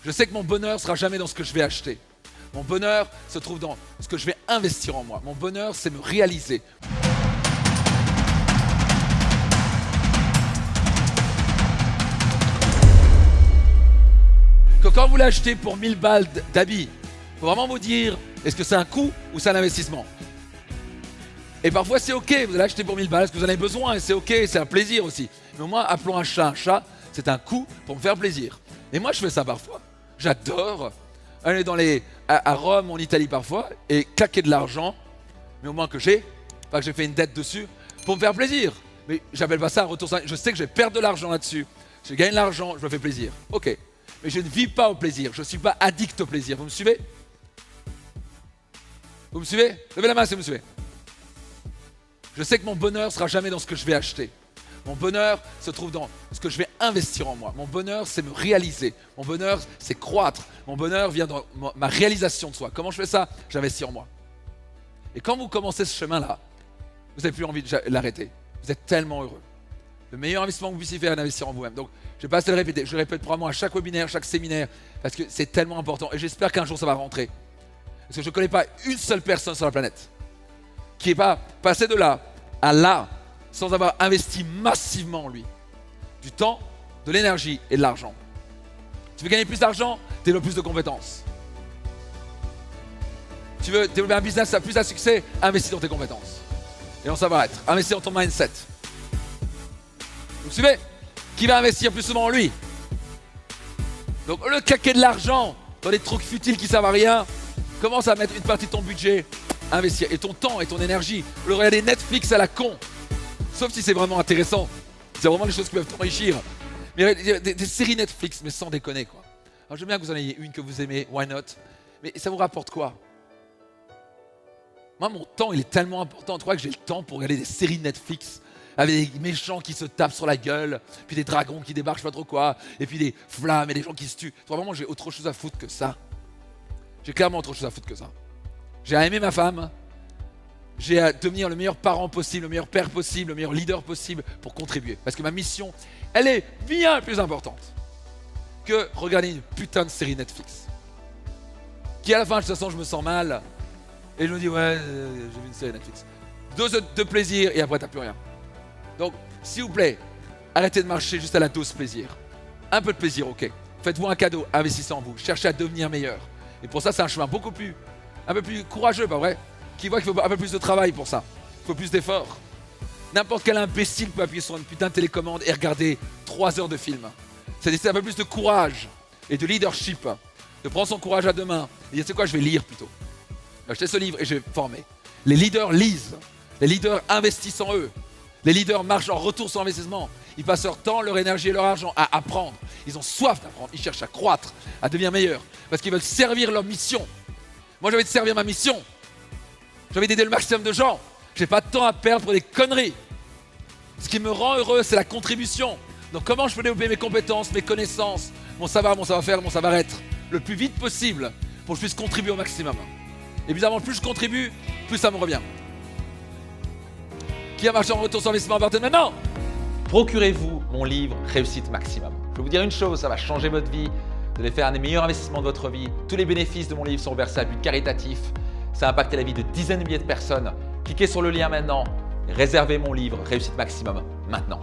Je sais que mon bonheur ne sera jamais dans ce que je vais acheter. Mon bonheur se trouve dans ce que je vais investir en moi. Mon bonheur, c'est me réaliser. Que quand vous l'achetez pour 1000 balles d'habits, il faut vraiment vous dire, est-ce que c'est un coût ou c'est un investissement? Et parfois c'est ok, vous allez acheter pour 1000 balles, parce que vous en avez besoin et c'est ok, c'est un plaisir aussi. Mais au moins, appelons un chat, c'est un coût pour me faire plaisir. Et moi je fais ça parfois. J'adore aller à Rome, en Italie parfois, et claquer de l'argent, mais au moins que j'ai, pas que j'ai fait une dette dessus, pour me faire plaisir. Mais j'appelle pas ça un retour. Je sais que je vais perdre de l'argent là-dessus. Je gagne de l'argent, je me fais plaisir. Ok. Mais je ne vis pas au plaisir. Je ne suis pas addict au plaisir. Vous me suivez? Vous me suivez? Levez la main si vous me suivez. Je sais que mon bonheur ne sera jamais dans ce que je vais acheter. Mon bonheur se trouve dans ce que je vais investir en moi. Mon bonheur, c'est me réaliser. Mon bonheur, c'est croître. Mon bonheur vient dans ma réalisation de soi. Comment je fais ça? J'investis en moi. Et quand vous commencez ce chemin-là, vous n'avez plus envie de l'arrêter. Vous êtes tellement heureux. Le meilleur investissement que vous puissiez faire est d'investir en vous-même. Donc, je ne vais pas assez le répéter. Je le répète probablement à chaque webinaire, chaque séminaire, parce que c'est tellement important. Et j'espère qu'un jour, ça va rentrer. Parce que je ne connais pas une seule personne sur la planète qui n'est pas passé de là à là sans avoir investi massivement en lui. Du temps, de l'énergie et de l'argent. Tu veux gagner plus d'argent? Développe plus de compétences. Tu veux développer un business à plus à succès? Investis dans tes compétences. Et on savoir-être. Investis dans ton mindset. Vous suivez? Qui va investir plus souvent en lui? Donc au lieu de claquer de l'argent dans des trucs futiles qui ne servent à rien, commence à mettre une partie de ton budget, investir. Et ton temps et ton énergie. Le regarder Netflix à la con. Sauf si c'est vraiment intéressant. C'est vraiment des choses qui peuvent t'enrichir. Mais des séries Netflix, mais sans déconner quoi. Alors j'aime bien que vous en ayez une que vous aimez, why not? Mais ça vous rapporte quoi? Moi mon temps il est tellement important. Tu crois que j'ai le temps pour regarder des séries Netflix avec des méchants qui se tapent sur la gueule, puis des dragons qui débarquent, je sais pas trop quoi, et puis des flammes et des gens qui se tuent. Vraiment j'ai autre chose à foutre que ça. J'ai clairement autre chose à foutre que ça. J'ai à aimer ma femme. J'ai à devenir le meilleur parent possible, le meilleur père possible, le meilleur leader possible pour contribuer. Parce que ma mission, elle est bien plus importante que regarder une putain de série Netflix. Qui à la fin, de toute façon, je me sens mal. Et je me dis, ouais, j'ai vu une série Netflix. Dose de plaisir et après, t'as plus rien. Donc, s'il vous plaît, arrêtez de marcher juste à la dose plaisir. Un peu de plaisir, ok. Faites-vous un cadeau, investissez en vous. Cherchez à devenir meilleur. Et pour ça, c'est un chemin un peu plus courageux, pas vrai? Qui voit qu'il faut un peu plus de travail pour ça. Il faut plus d'efforts. N'importe quel imbécile peut appuyer sur une putain de télécommande et regarder 3 heures de film. C'est un peu plus de courage et de leadership. De prendre son courage à deux mains et dire, tu sais quoi, je vais lire plutôt. Acheter ce livre et je vais me former. Les leaders lisent. Les leaders investissent en eux. Les leaders marchent en retour sur investissement. Ils passent leur temps, leur énergie et leur argent à apprendre. Ils ont soif d'apprendre. Ils cherchent à croître, à devenir meilleurs. Parce qu'ils veulent servir leur mission. Moi, j'ai envie de servir ma mission. J'ai envie d'aider le maximum de gens. J'ai pas de temps à perdre pour des conneries. Ce qui me rend heureux, c'est la contribution. Donc comment je peux développer mes compétences, mes connaissances, mon savoir, mon savoir-faire, mon savoir-être le plus vite possible pour que je puisse contribuer au maximum. Évidemment, plus je contribue, plus ça me revient. Qui a marché en retour sur investissement à partir de maintenant? Procurez-vous mon livre Réussite Maximum. Je vais vous dire une chose, ça va changer votre vie. Vous allez faire un des meilleurs investissements de votre vie. Tous les bénéfices de mon livre sont versés à but caritatif. Ça a impacté la vie de dizaines de milliers de personnes. Cliquez sur le lien maintenant. Réservez mon livre Réussite Maximum maintenant.